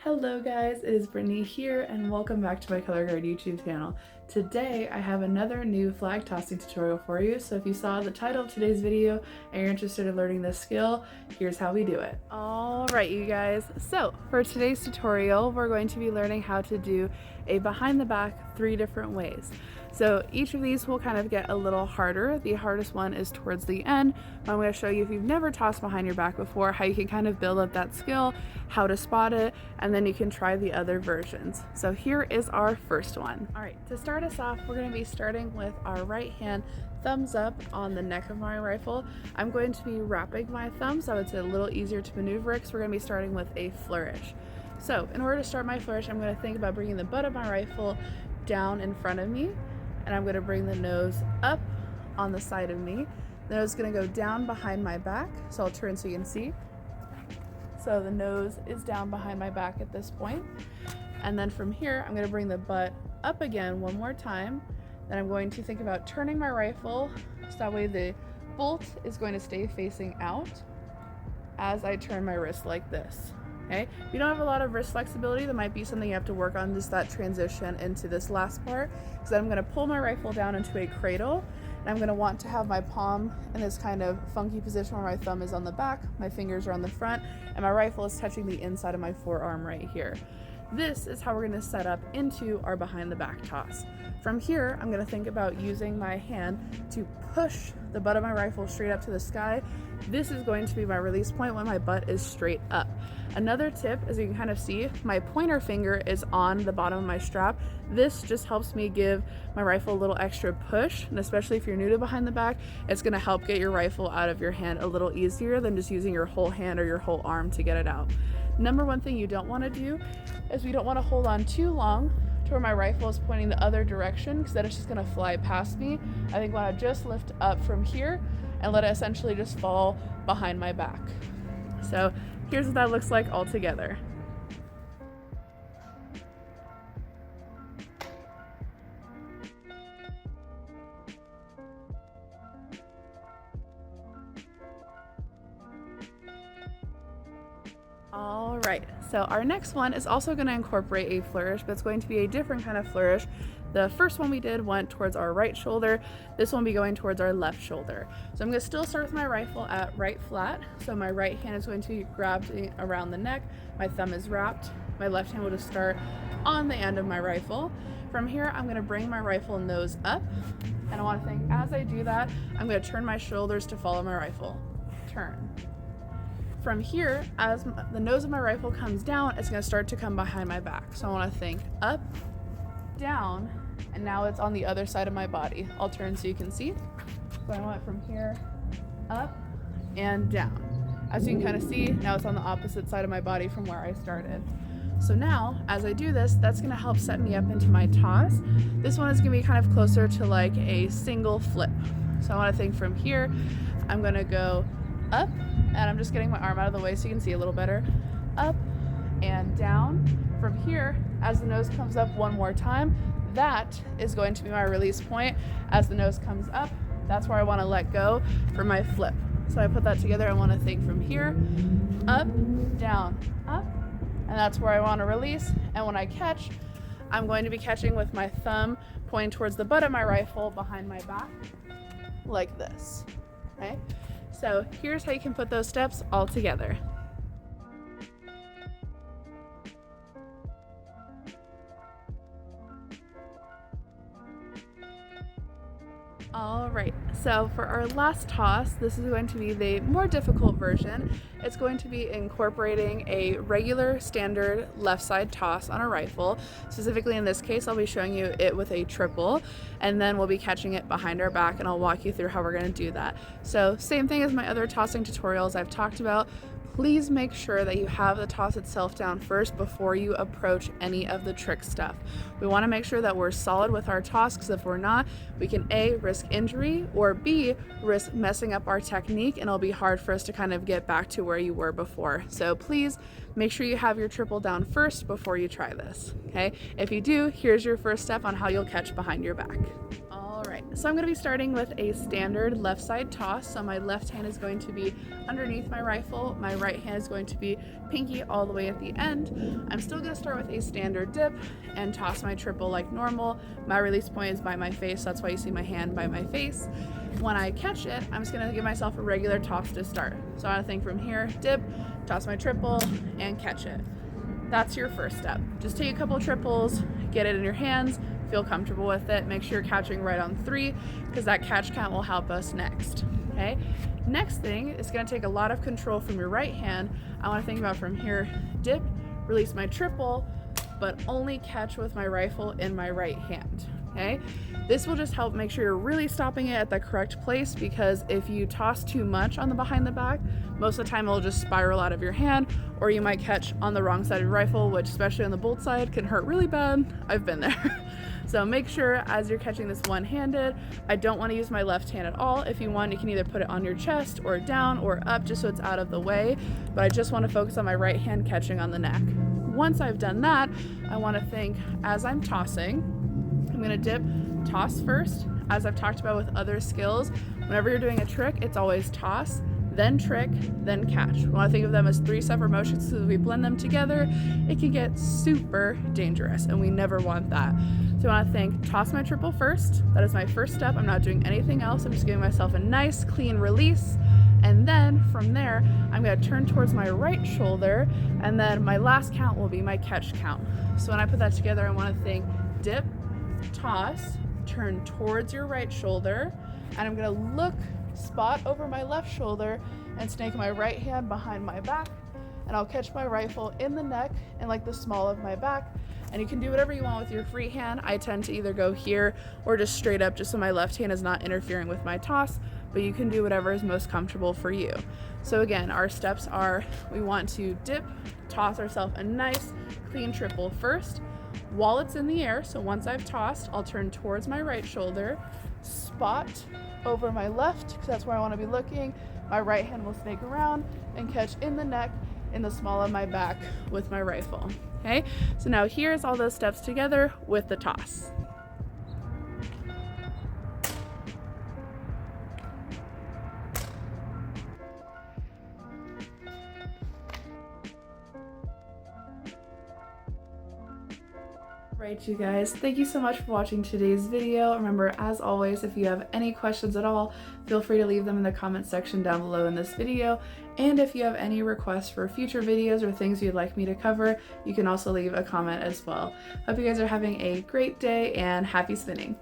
Hello guys, it is Brittany here and welcome back to my Colorguard YouTube channel. Today I have another new flag tossing tutorial for you, so if you saw the title of today's video and you're interested in learning this skill, here's how we do it. Alright you guys, so for today's tutorial we're going to be learning how to do a behind the back 3 different ways. So each of these will kind of get a little harder. The hardest one is towards the end. I'm going to show you, if you've never tossed behind your back before, how you can kind of build up that skill, how to spot it, and then you can try the other versions. So here is our first one. All right, to start us off, we're going to be starting with our right hand thumbs up on the neck of my rifle. I'm going to be wrapping my thumb so it's a little easier to maneuver because we're going to be starting with a flourish. So in order to start my flourish, I'm going to think about bringing the butt of my rifle down in front of me, and I'm going to bring the nose up on the side of me. The nose is going to go down behind my back, so I'll turn so you can see. So the nose is down behind my back at this point. And then from here, I'm going to bring the butt up again one more time. Then I'm going to think about turning my rifle so that way the bolt is going to stay facing out as I turn my wrist like this. Okay, if you don't have a lot of wrist flexibility, that might be something you have to work on, just that transition into this last part. So then I'm going to pull my rifle down into a cradle, and I'm going to want to have my palm in this kind of funky position where my thumb is on the back, my fingers are on the front, and my rifle is touching the inside of my forearm right here. This is how we're going to set up into our behind the back toss. From here, I'm going to think about using my hand to push the butt of my rifle straight up to the sky. This is going to be my release point when my butt is straight up. Another tip, as you can kind of see, my pointer finger is on the bottom of my strap. This just helps me give my rifle a little extra push, and especially if you're new to behind the back, it's going to help get your rifle out of your hand a little easier than just using your whole hand or your whole arm to get it out. Number one thing you don't want to do is we don't want to hold on too long to where my rifle is pointing the other direction, because then it's just going to fly past me. I think I want to just lift up from here and let it essentially just fall behind my back. So here's what that looks like all together. All right, so our next one is also going to incorporate a flourish, but it's going to be a different kind of flourish. The first one we did went towards our right shoulder. This one will be going towards our left shoulder. So I'm going to still start with my rifle at right flat. So my right hand is going to be grabbed around the neck. My thumb is wrapped. My left hand will just start on the end of my rifle. From here, I'm going to bring my rifle nose up. And I want to think, as I do that, I'm going to turn my shoulders to follow my rifle. Turn. From here, as the nose of my rifle comes down, it's going to start to come behind my back. So I want to think up, down, and now it's on the other side of my body. I'll turn so you can see. So I went from here, up, and down. As you can kind of see, now it's on the opposite side of my body from where I started. So now, as I do this, that's going to help set me up into my toss. This one is going to be kind of closer to like a single flip. So I want to think from here, I'm going to go up, and I'm just getting my arm out of the way so you can see a little better. Up and down. From here, as the nose comes up one more time, that is going to be my release point. As the nose comes up, that's where I want to let go for my flip. So I put that together. I want to think from here, up, down, up, and that's where I want to release. And when I catch, I'm going to be catching with my thumb pointing towards the butt of my rifle behind my back, like this. Okay? So here's how you can put those steps all together. All right, so for our last toss, this is going to be the more difficult version. It's going to be incorporating a regular standard left side toss on a rifle. Specifically in this case, I'll be showing you it with a triple, and then we'll be catching it behind our back, and I'll walk you through how we're going to do that. So same thing as my other tossing tutorials I've talked about. Please make sure that you have the toss itself down first before you approach any of the trick stuff. We want to make sure that we're solid with our toss, because if we're not, we can A, risk injury, or B, risk messing up our technique, and it'll be hard for us to kind of get back to where you were before. So please make sure you have your triple down first before you try this, okay? If you do, here's your first step on how you'll catch behind your back. All right, So I'm going to be starting with a standard left side toss. So my left hand is going to be underneath my rifle. My right hand is going to be pinky all the way at the end. I'm still going to start with a standard dip and toss my triple like normal. My release point is by my face, so that's why you see my hand by my face. When I catch it, I'm just going to give myself a regular toss to start. So I want to think from here, dip, toss my triple, and catch it. That's your first step. Just take a couple triples, get it in your hands, feel comfortable with it. Make sure you're catching right on 3 because that catch count will help us next. Okay. Next thing is going to take a lot of control from your right hand. I want to think about from here, dip, release my triple, but only catch with my rifle in my right hand. Okay. This will just help make sure you're really stopping it at the correct place, because if you toss too much on the behind the back, most of the time it'll just spiral out of your hand, or you might catch on the wrong side of your rifle, which especially on the bolt side can hurt really bad. I've been there. So make sure as you're catching this one-handed, I don't want to use my left hand at all. If you want, you can either put it on your chest or down or up just so it's out of the way, but I just want to focus on my right hand catching on the neck. Once I've done that, I want to think as I'm tossing, I'm going to dip, toss first. As I've talked about with other skills, whenever you're doing a trick, it's always toss, then trick, then catch. We want to think of them as 3 separate motions, so if we blend them together, it can get super dangerous, and we never want that. So I want to think, toss my triple first. That is my first step. I'm not doing anything else. I'm just giving myself a nice, clean release. And then from there, I'm going to turn towards my right shoulder, and then my last count will be my catch count. So when I put that together, I want to think, dip, toss, turn towards your right shoulder, and I'm going to look, spot over my left shoulder, and snake my right hand behind my back, and I'll catch my rifle in the neck and like the small of my back. And you can do whatever you want with your free hand. I tend to either go here or just straight up, just so my left hand is not interfering with my toss, but you can do whatever is most comfortable for you. So again, our steps are, we want to dip, toss ourselves a nice clean triple first while it's in the air. So once I've tossed, I'll turn towards my right shoulder, spot over my left, because that's where I want to be looking. My right hand will snake around and catch in the neck, in the small of my back with my rifle. Okay, so now here's all those steps together with the toss. Right, you guys, thank you so much for watching today's video. Remember, as always, if you have any questions at all, feel free to leave them in the comment section down below in this video. And if you have any requests for future videos or things you'd like me to cover, you can also leave a comment as well. Hope you guys are having a great day and happy spinning.